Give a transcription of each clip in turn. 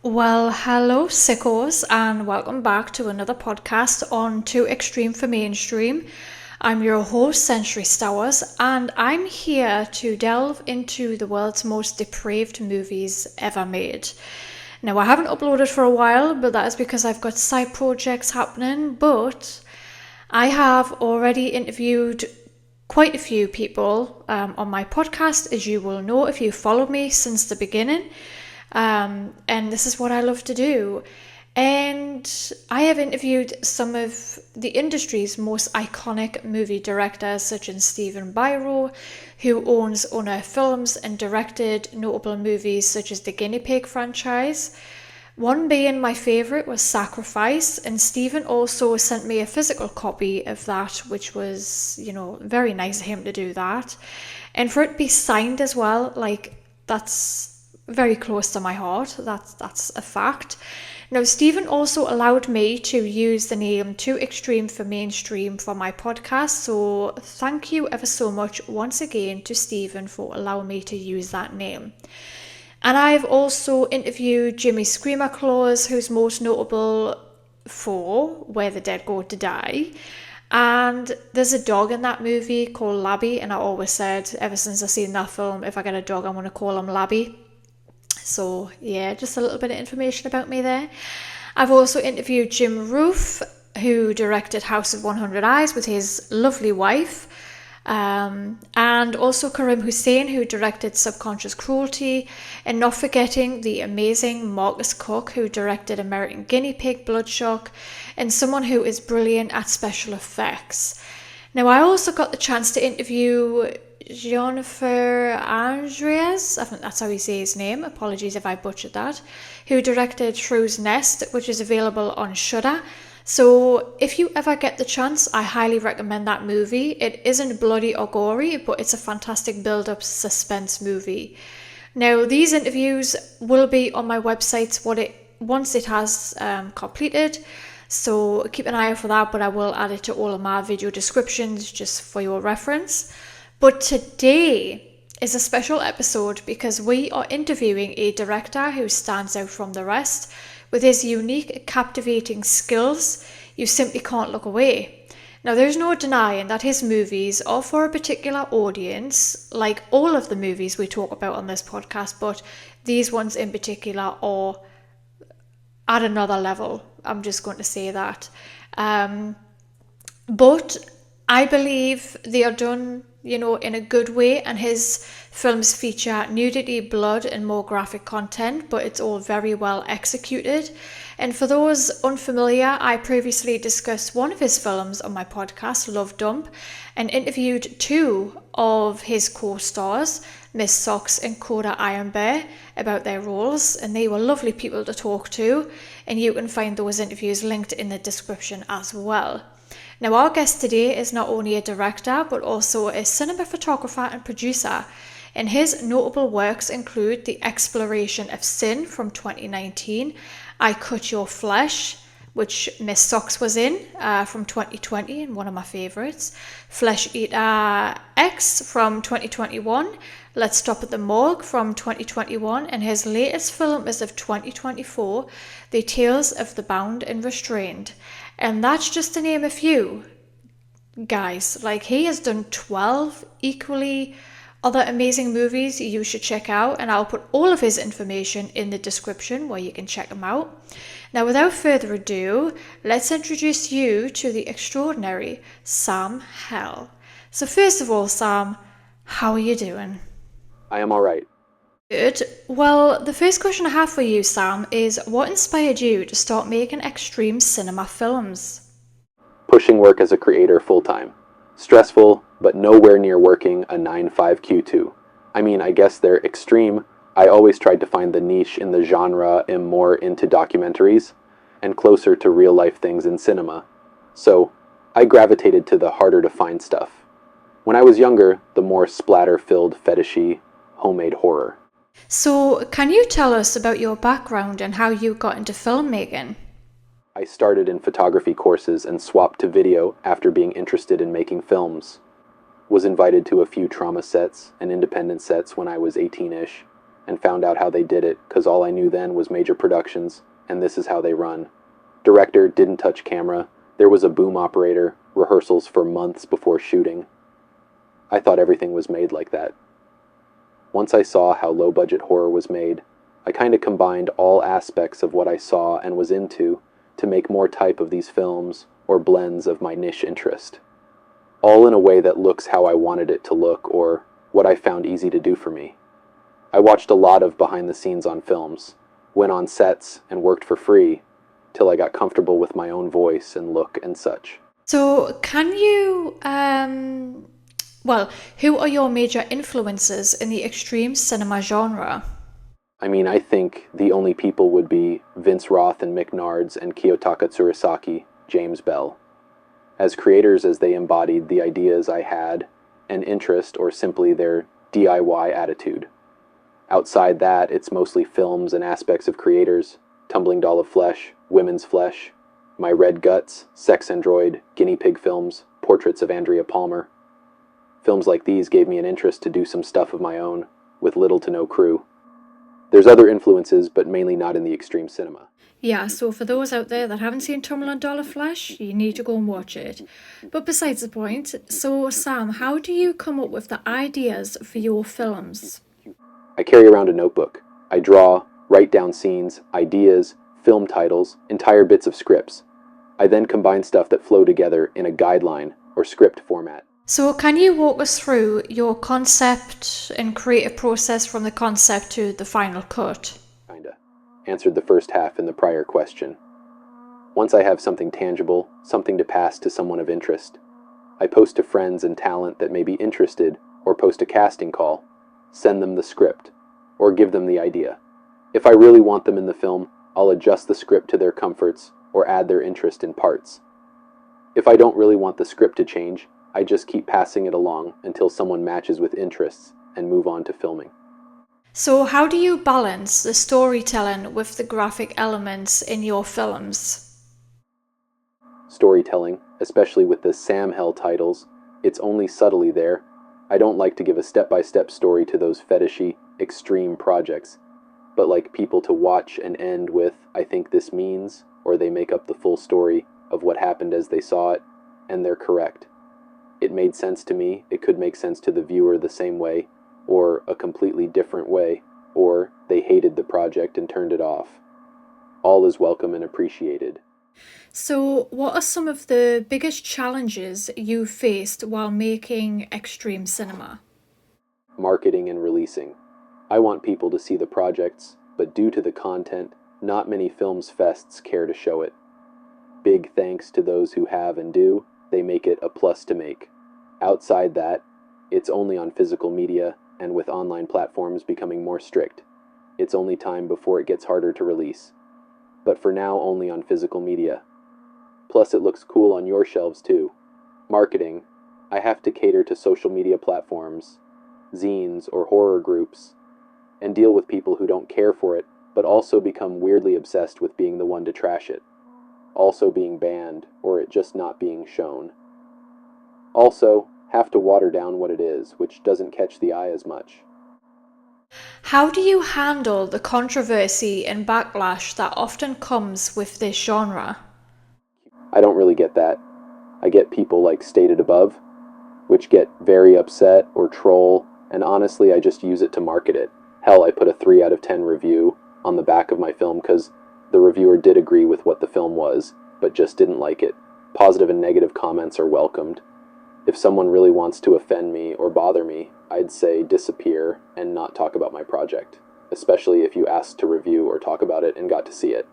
Well, hello, sickos, and welcome back to another podcast on Too Extreme for Mainstream. I'm your host, Century Stowers, and I'm here to delve into the world's most depraved movies ever made. Now, I haven't uploaded for a while, but that is because I've got side projects happening, but I have already interviewed quite a few people on my podcast, as you will know if you followed me since the beginning. And this is what I love to do. And I have interviewed some of the industry's most iconic movie directors, such as Stephen Byro, who owns Unearthed Films and directed notable movies such as the Guinea Pig franchise. One being my favourite was Sacrifice, and Stephen also sent me a physical copy of that, which was, very nice of him to do that. And for it to be signed as well, that's very close to my heart. That's a fact. Now, Stephen also allowed me to use the name Too Extreme for Mainstream for my podcast, so thank you ever so much once again to Stephen for allowing me to use that name. And I've also interviewed Jimmy Screamer Claus, who's most notable for Where the Dead Go to Die. And there's a dog in that movie called Labby, and I always said, ever since I've seen that film, if I get a dog, I'm going to call him Labby. So yeah, just a little bit of information about me there. I've also interviewed Jim Roof, who directed House of 100 Eyes with his lovely wife. And also Karim Hussein, who directed Subconscious Cruelty, and not forgetting the amazing Marcus Cook, who directed American Guinea Pig, Bloodshock, and someone who is brilliant at special effects. Now, I also got the chance to interview Jennifer Andreas, I think that's how you say his name, apologies if I butchered that, who directed Shrew's Nest, which is available on Shudder. So if you ever get the chance, I highly recommend that movie. It isn't bloody or gory, but it's a fantastic build-up suspense movie. Now, these interviews will be on my website once it has completed. So keep an eye out for that, but I will add it to all of my video descriptions just for your reference. But today is a special episode because we are interviewing a director who stands out from the rest. With his unique, captivating skills, you simply can't look away. Now, there's no denying that his movies are for a particular audience, like all of the movies we talk about on this podcast, but these ones in particular are at another level. I'm just going to say that. But I believe they are done, in a good way, and his films feature nudity, blood, and more graphic content, but it's all very well executed. And for those unfamiliar, I previously discussed one of his films on my podcast, Love Dump, and interviewed two of his co-stars, Miss Socks and Coda Ironbear, about their roles, and they were lovely people to talk to, and you can find those interviews linked in the description as well. Now, our guest today is not only a director, but also a cinematographer and producer, and his notable works include The Exploration of Sin from 2019, I Cut Your Flesh, which Miss Socks was in from 2020, and one of my favourites, Flesh Eater X from 2021, Let's Stop at the Morgue from 2021, and his latest film is of 2024, The Tales of the Bound and Restrained. And that's just to name a few, guys. He has done 12 equally other amazing movies you should check out, and I'll put all of his information in the description where you can check them out. Now, without further ado, let's introduce you to the extraordinary Samhel. So first of all, Sam, how are you doing? I am all right. Good. Well, the first question I have for you, Sam, is what inspired you to start making extreme cinema films? Pushing work as a creator full-time. Stressful, but nowhere near working a 9-5 Q2. I mean, I guess they're extreme. I always tried to find the niche in the genre and more into documentaries, and closer to real-life things in cinema. So, I gravitated to the harder-to-find stuff. When I was younger, the more splatter-filled, fetishy, homemade horror. So, can you tell us about your background and how you got into filmmaking? I started in photography courses and swapped to video after being interested in making films. Was invited to a few trauma sets and independent sets when I was 18-ish, and found out how they did it, because all I knew then was major productions, and this is how they run. Director didn't touch camera, there was a boom operator, rehearsals for months before shooting. I thought everything was made like that. Once I saw how low-budget horror was made, I kind of combined all aspects of what I saw and was into to make more type of these films or blends of my niche interest. All in a way that looks how I wanted it to look or what I found easy to do for me. I watched a lot of behind the scenes on films, went on sets and worked for free till I got comfortable with my own voice and look and such. So can you, who are your major influences in the extreme cinema genre? I think the only people would be Vince Roth and Mick Nards and Kiyotaka Tsurasaki, James Bell. As creators, as they embodied the ideas I had, an interest, or simply their DIY attitude. Outside that, it's mostly films and aspects of creators, Tumbling Doll of Flesh, Women's Flesh, My Red Guts, Sex Android, Guinea Pig films, portraits of Andrea Palmer. Films like these gave me an interest to do some stuff of my own, with little to no crew. There's other influences, but mainly not in the extreme cinema. Yeah, so for those out there that haven't seen Tumbling Doll of Flesh, you need to go and watch it. But besides the point, so Sam, how do you come up with the ideas for your films? I carry around a notebook. I draw, write down scenes, ideas, film titles, entire bits of scripts. I then combine stuff that flow together in a guideline or script format. So can you walk us through your concept and creative process from the concept to the final cut? Kinda. Answered the first half in the prior question. Once I have something tangible, something to pass to someone of interest, I post to friends and talent that may be interested or post a casting call, send them the script, or give them the idea. If I really want them in the film, I'll adjust the script to their comforts or add their interest in parts. If I don't really want the script to change, I just keep passing it along until someone matches with interests and move on to filming. So how do you balance the storytelling with the graphic elements in your films? Storytelling, especially with the Samhel titles, it's only subtly there. I don't like to give a step-by-step story to those fetishy, extreme projects, but like people to watch and end with, I think this means, or they make up the full story of what happened as they saw it, and they're correct. It made sense to me, it could make sense to the viewer the same way, or a completely different way, or they hated the project and turned it off. All is welcome and appreciated. So what are some of the biggest challenges you faced while making extreme cinema? Marketing and releasing. I want people to see the projects, but due to the content, not many films fests care to show it. Big thanks to those who have and do, they make it a plus to make. Outside that, it's only on physical media, and with online platforms becoming more strict, it's only time before it gets harder to release. But for now, only on physical media. Plus, it looks cool on your shelves too. Marketing. I have to cater to social media platforms, zines or horror groups, and deal with people who don't care for it, but also become weirdly obsessed with being the one to trash it. Also being banned, or it just not being shown. Also, have to water down what it is, which doesn't catch the eye as much. How do you handle the controversy and backlash that often comes with this genre? I don't really get that. I get people like stated above, which get very upset or troll, and honestly I just use it to market it. Hell, I put a 3 out of 10 review on the back of my film because the reviewer did agree with what the film was, but just didn't like it. Positive and negative comments are welcomed. If someone really wants to offend me or bother me, I'd say disappear and not talk about my project, especially if you asked to review or talk about it and got to see it.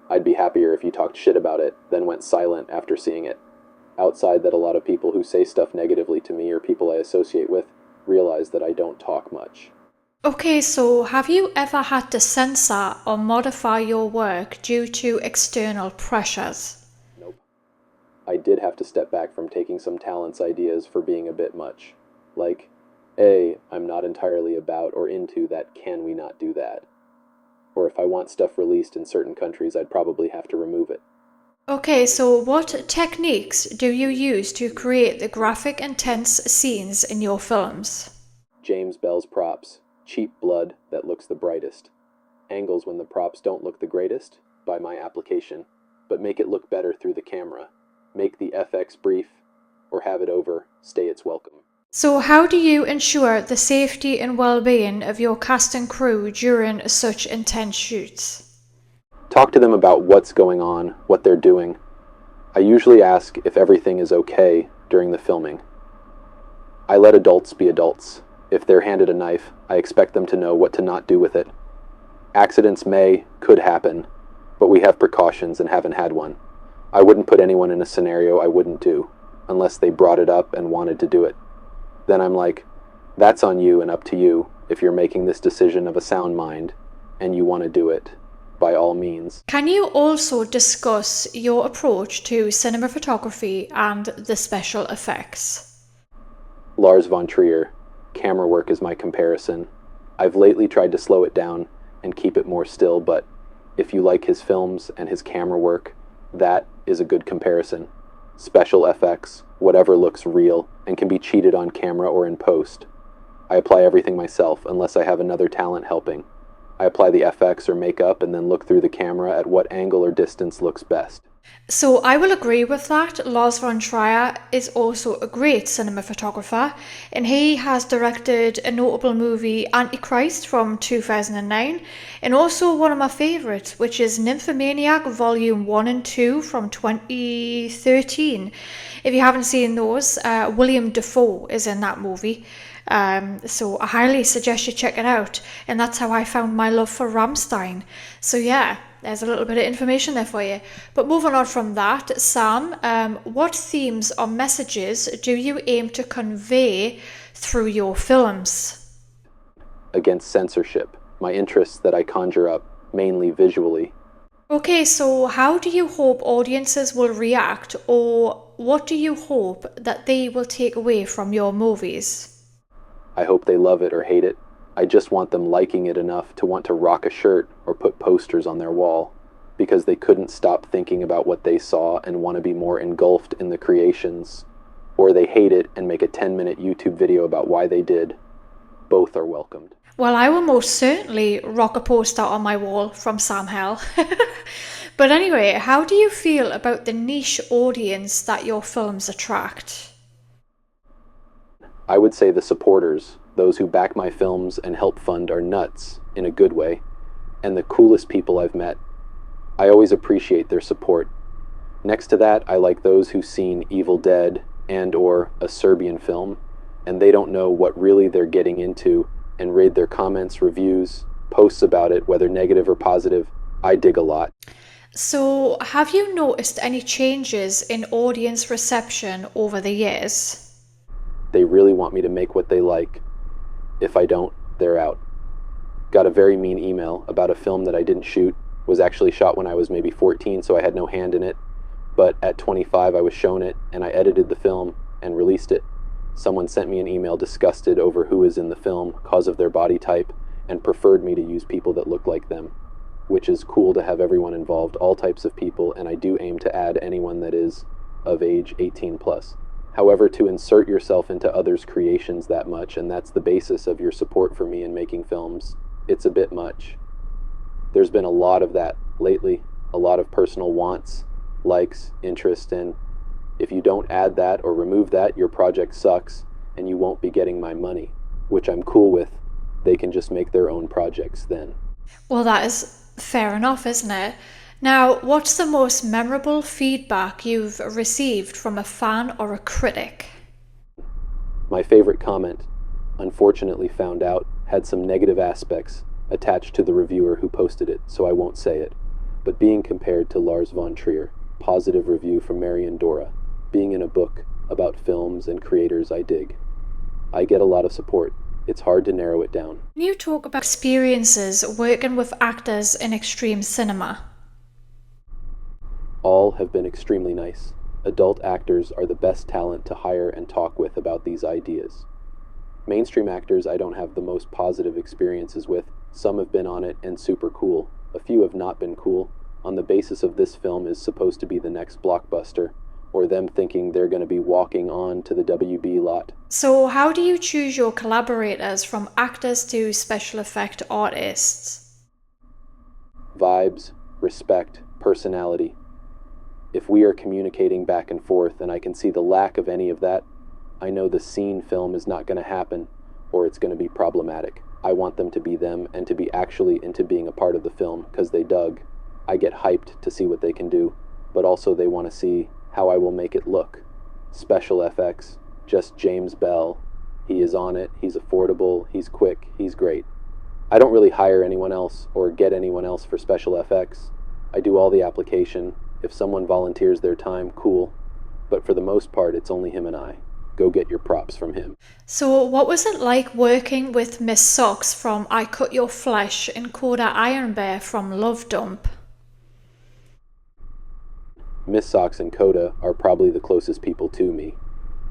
I'd be happier if you talked shit about it, then went silent after seeing it. Outside that, a lot of people who say stuff negatively to me or people I associate with realize that I don't talk much. Okay, so have you ever had to censor or modify your work due to external pressures? Nope. I did have to step back from taking some talent's ideas for being a bit much. Like, I'm not entirely about or into that can we not do that. Or if I want stuff released in certain countries, I'd probably have to remove it. Okay, so what techniques do you use to create the graphic, intense scenes in your films? James Bell's props. cheap blood that looks the brightest, angles when the props don't look the greatest, by my application, but make it look better through the camera, make the FX brief, or have it over, stay its welcome. So how do you ensure the safety and well-being of your cast and crew during such intense shoots? Talk to them about what's going on, what they're doing. I usually ask if everything is okay during the filming. I let adults be adults. If they're handed a knife, I expect them to know what to not do with it. Accidents could happen, but we have precautions and haven't had one. I wouldn't put anyone in a scenario I wouldn't do, unless they brought it up and wanted to do it. Then I'm like, that's on you and up to you if you're making this decision of a sound mind and you want to do it, by all means. Can you also discuss your approach to cinematography and the special effects? Lars von Trier, camera work is my comparison. I've lately tried to slow it down and keep it more still, but if you like his films and his camera work, that is a good comparison. Special effects, whatever looks real and can be cheated on camera or in post. I apply everything myself unless I have another talent helping. I apply the FX or makeup and then look through the camera at what angle or distance looks best. So I will agree with that. Lars von Trier is also a great cinematographer, and he has directed a notable movie, Antichrist, from 2009, and also one of my favourites, which is Nymphomaniac Volume 1 and 2 from 2013. If you haven't seen those, William Dafoe is in that movie. So I highly suggest you check it out. And that's how I found my love for Rammstein. So yeah, there's a little bit of information there for you. But moving on from that, Sam, what themes or messages do you aim to convey through your films? Against censorship, my interests that I conjure up, mainly visually. Okay, so how do you hope audiences will react, or what do you hope that they will take away from your movies? I hope they love it or hate it. I just want them liking it enough to want to rock a shirt or put posters on their wall, because they couldn't stop thinking about what they saw and want to be more engulfed in the creations. Or they hate it and make a 10-minute YouTube video about why they did. Both are welcomed. Well, I will most certainly rock a poster on my wall from Samhel. But anyway, how do you feel about the niche audience that your films attract? I would say the supporters, those who back my films and help fund, are nuts, in a good way, and the coolest people I've met. I always appreciate their support. Next to that, I like those who've seen Evil Dead and/or a Serbian film, and they don't know what really they're getting into, and read their comments, reviews, posts about it, whether negative or positive. I dig a lot. So, have you noticed any changes in audience reception over the years? They really want me to make what they like. If I don't, they're out. Got a very mean email about a film that I didn't shoot, was actually shot when I was maybe 14, so I had no hand in it. But at 25, I was shown it, and I edited the film and released it. Someone sent me an email disgusted over who is in the film, cause of their body type, and preferred me to use people that look like them, which is cool to have everyone involved, all types of people, and I do aim to add anyone that is of age 18 plus. However, to insert yourself into others' creations that much, and that's the basis of your support for me in making films, it's a bit much. There's been a lot of that lately, a lot of personal wants, likes, interest, and if you don't add that or remove that, your project sucks, and you won't be getting my money, which I'm cool with. They can just make their own projects then. Well, that is fair enough, isn't it? Now, what's the most memorable feedback you've received from a fan or a critic? My favorite comment, unfortunately found out, had some negative aspects attached to the reviewer who posted it, so I won't say it. But being compared to Lars von Trier, positive review from Marian Dora, being in a book about films and creators I dig. I get a lot of support. It's hard to narrow it down. Can you talk about experiences working with actors in extreme cinema? All have been extremely nice. Adult actors are the best talent to hire and talk with about these ideas. Mainstream actors I don't have the most positive experiences with. Some have been on it and super cool. A few have not been cool. On the basis of this film is supposed to be the next blockbuster, or them thinking they're going to be walking on to the WB lot. So how do you choose your collaborators, from actors to special effect artists? Vibes, respect, personality. If we are communicating back and forth and I can see the lack of any of that, I know the scene film is not going to happen, or it's going to be problematic. I want them to be them and to be actually into being a part of the film because they dug. I get hyped to see what they can do, but also they want to see how I will make it look. Special FX, just James Bell. He is on it, he's affordable, he's quick, he's great. I don't really hire anyone else or get anyone else for special FX. I do all the application. If someone volunteers their time, cool. But for the most part, it's only him and I. Go get your props from him. So what was it like working with Miss Socks from I Cut Your Flesh and Coda Ironbear from Love Dump? Miss Socks and Coda are probably the closest people to me,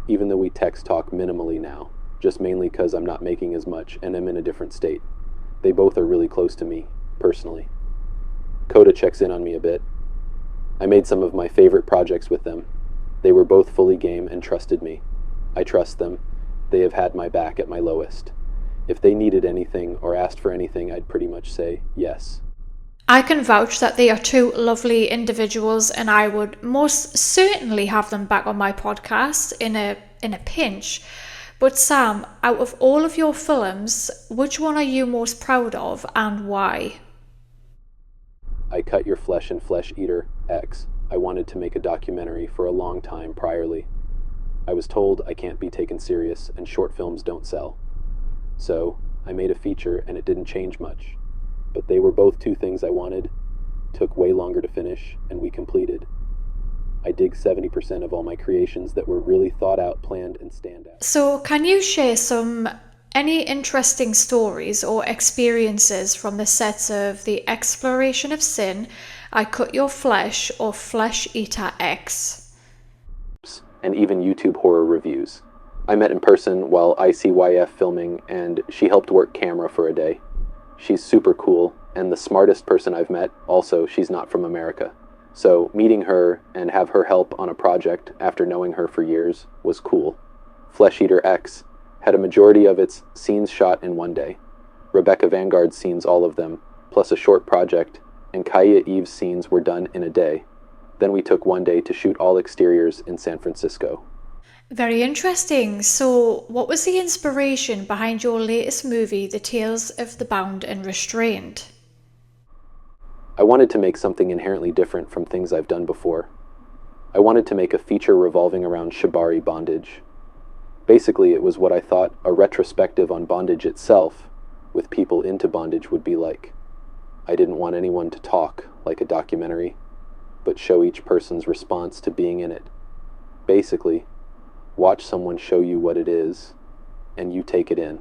even though we text talk minimally now, just mainly because I'm not making as much and am in a different state. They both are really close to me, personally. Coda checks in on me a bit. I made some of my favorite projects with them. They were both fully game and trusted me. I trust them. They have had my back at my lowest. If they needed anything or asked for anything, I'd pretty much say yes. I can vouch that they are two lovely individuals, and I would most certainly have them back on my podcast in a pinch. But Sam, out of all of your films, which one are you most proud of and why? I Cut Your Flesh and Flesh Eater X. I wanted to make a documentary for a long time priorly. I was told I can't be taken serious and short films don't sell. So I made a feature and it didn't change much. But they were both two things I wanted, took way longer to finish, and we completed. I dig 70% of all my creations that were really thought out, planned, and stand out. So can you share any interesting stories or experiences from the sets of The Exploration of Sin, I Cut Your Flesh, or Flesh Eater X? And even YouTube horror reviews. I met in person while ICYF filming, and she helped work camera for a day. She's super cool, and the smartest person I've met. Also, she's not from America. So meeting her and have her help on a project after knowing her for years was cool. Flesh Eater X had a majority of its scenes shot in one day. Rebecca Vanguard's scenes, all of them, plus a short project, and Kaya Eve's scenes were done in a day. Then we took one day to shoot all exteriors in San Francisco. Very interesting. So what was the inspiration behind your latest movie, The Tales of the Bound and Restrained? I wanted to make something inherently different from things I've done before. I wanted to make a feature revolving around shibari bondage. Basically, it was what I thought a retrospective on bondage itself, with people into bondage, would be like. I didn't want anyone to talk like a documentary, but show each person's response to being in it. Basically, watch someone show you what it is, and you take it in.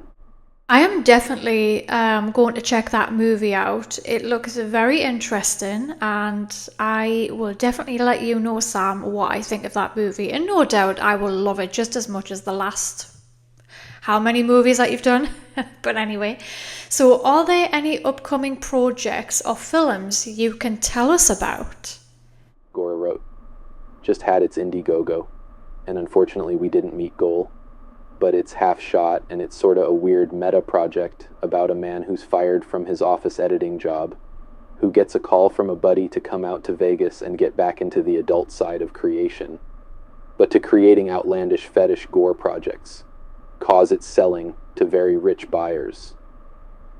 I am definitely going to check that movie out. It looks very interesting, and I will definitely let you know, Sam, what I think of that movie. And no doubt I will love it just as much as the last how many movies that you've done. But anyway, so are there any upcoming projects or films you can tell us about? Gora wrote, just had its Indiegogo, and unfortunately we didn't meet goal. But it's half shot, and it's sort of a weird meta project about a man who's fired from his office editing job, who gets a call from a buddy to come out to Vegas and get back into the adult side of creation, but to creating outlandish fetish gore projects, cause its selling to very rich buyers.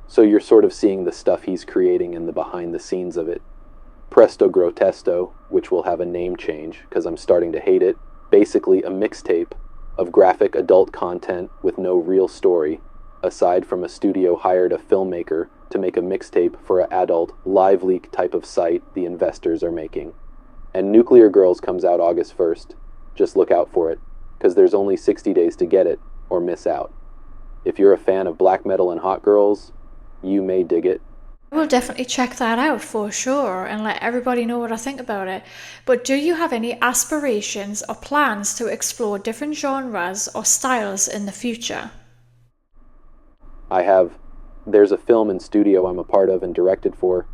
So you're sort of seeing the stuff he's creating and the behind the scenes of it. Presto Grotesto, which will have a name change because I'm starting to hate it, basically a mixtape of graphic adult content with no real story, aside from a studio hired a filmmaker to make a mixtape for an adult live leak type of site the investors are making. And Nuclear Girls comes out August 1st. Just look out for it, because there's only 60 days to get it, or miss out. If you're a fan of black metal and hot girls, you may dig it. I will definitely check that out for sure and let everybody know what I think about it. But do you have any aspirations or plans to explore different genres or styles in the future? I have. There's a film and studio I'm a part of and directed for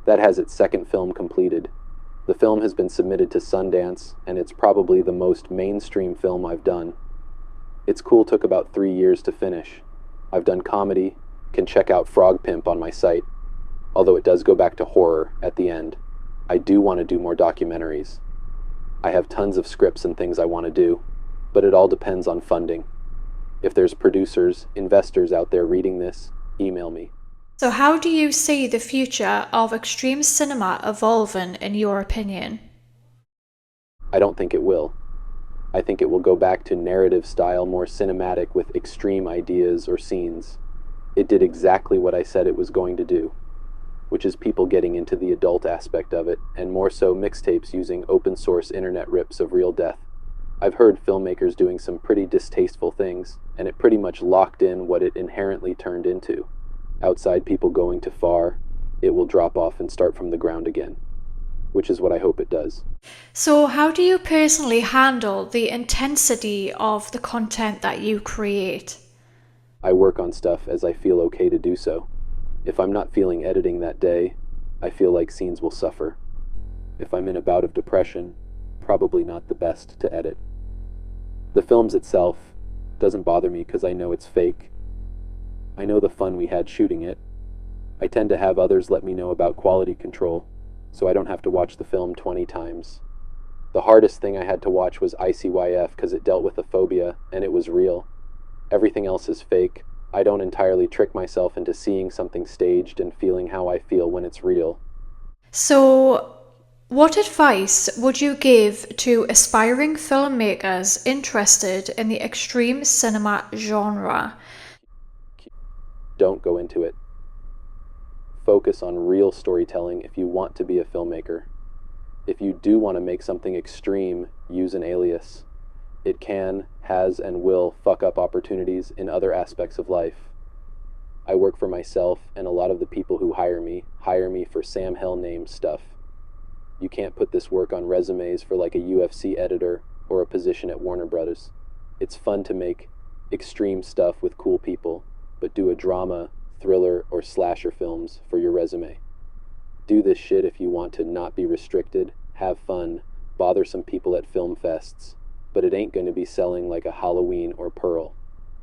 that has its second film completed. The film has been submitted to Sundance, and it's probably the most mainstream film I've done. It's Cool took about 3 years to finish. I've done comedy, can check out Frog Pimp on my site, although it does go back to horror at the end. I do want to do more documentaries. I have tons of scripts and things I want to do, but it all depends on funding. If there's producers, investors out there reading this, email me. So how do you see the future of extreme cinema evolving in your opinion? I don't think it will. I think it will go back to narrative style, more cinematic with extreme ideas or scenes. It did exactly what I said it was going to do, which is people getting into the adult aspect of it, and more so mixtapes using open source internet rips of real death. I've heard filmmakers doing some pretty distasteful things, and it pretty much locked in what it inherently turned into. Outside people going too far, it will drop off and start from the ground again, which is what I hope it does. So how do you personally handle the intensity of the content that you create? I work on stuff as I feel okay to do so. If I'm not feeling editing that day, I feel like scenes will suffer. If I'm in a bout of depression, probably not the best to edit. The films itself doesn't bother me because I know it's fake. I know the fun we had shooting it. I tend to have others let me know about quality control, so I don't have to watch the film 20 times. The hardest thing I had to watch was ICYF because it dealt with a phobia, and it was real. Everything else is fake. I don't entirely trick myself into seeing something staged and feeling how I feel when it's real. So what advice would you give to aspiring filmmakers interested in the extreme cinema genre? Don't go into it. Focus on real storytelling if you want to be a filmmaker. If you do want to make something extreme, use an alias. It can, has, and will fuck up opportunities in other aspects of life. I work for myself, and a lot of the people who hire me for Samhel name stuff. You can't put this work on resumes for like a UFC editor or a position at Warner Brothers. It's fun to make extreme stuff with cool people, but do a drama, thriller, or slasher films for your resume. Do this shit if you want to not be restricted, have fun, bother some people at film fests, but it ain't going to be selling like a Halloween or Pearl.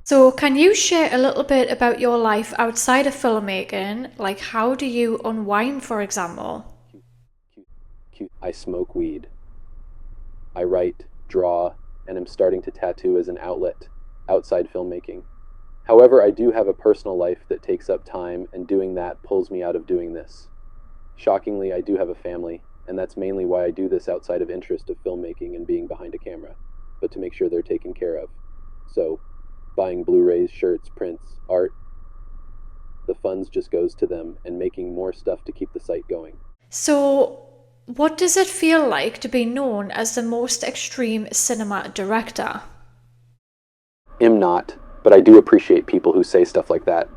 So can you share a little bit about your life outside of filmmaking? Like how do you unwind, for example? I smoke weed. I write, draw, and am starting to tattoo as an outlet, outside filmmaking. However, I do have a personal life that takes up time, and doing that pulls me out of doing this. Shockingly, I do have a family, and that's mainly why I do this outside of interest of filmmaking and being behind a camera, but to make sure they're taken care of. So, buying Blu-rays, shirts, prints, art, the funds just goes to them and making more stuff to keep the site going. So what does it feel like to be known as the most extreme cinema director? Am not, but I do appreciate people who say stuff like that.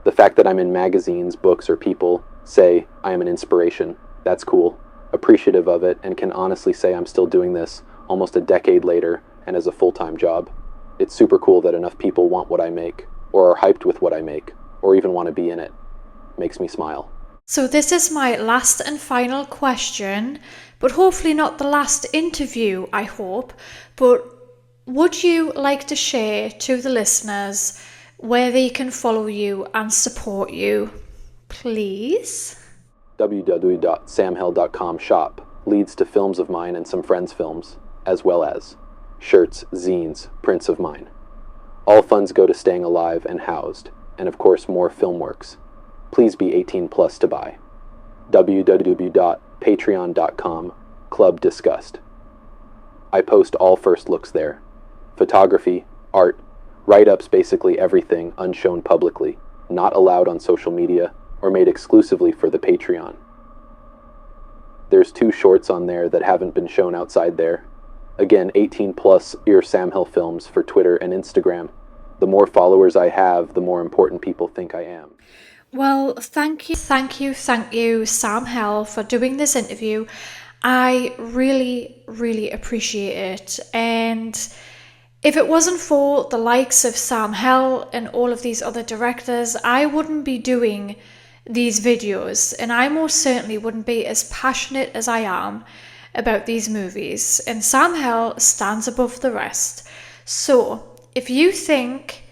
The fact that I'm in magazines, books, or people say I am an inspiration, that's cool. Appreciative of it, and can honestly say I'm still doing this almost a decade later and as a full-time job. It's super cool that enough people want what I make, or are hyped with what I make, or even want to be in it. Makes me smile. So this is my last and final question, but hopefully not the last interview, I hope. But would you like to share to the listeners where they can follow you and support you, please? www.samhel.com shop leads to films of mine and some friends' films, as well as shirts, zines, prints of mine. All funds go to staying alive and housed, and of course more film works. Please be 18 plus to buy. www.patreon.com Club Disgust. I post all first looks there. Photography, art, write-ups, basically everything unshown publicly, not allowed on social media, or made exclusively for the Patreon. There's 2 shorts on there that haven't been shown outside there. Again, 18 plus Samhel films for Twitter and Instagram. The more followers I have, the more important people think I am. Well, thank you, Samhel, for doing this interview. I really, really appreciate it. And if it wasn't for the likes of Samhel and all of these other directors, I wouldn't be doing these videos, and I most certainly wouldn't be as passionate as I am about these movies, and Samhel stands above the rest. So, if you think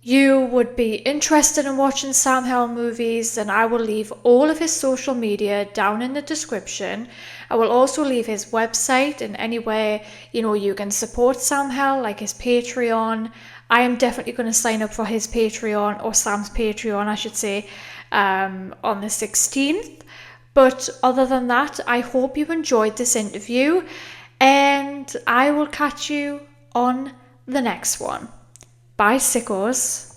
you would be interested in watching Samhel movies, then I will leave all of his social media down in the description. I will also leave his website and anywhere, you can support Samhel, like his Patreon. I am definitely going to sign up for his Patreon, or Sam's Patreon, I should say, on the 16th. But other than that, I hope you enjoyed this interview, and I will catch you on the next one. Bye, sickos.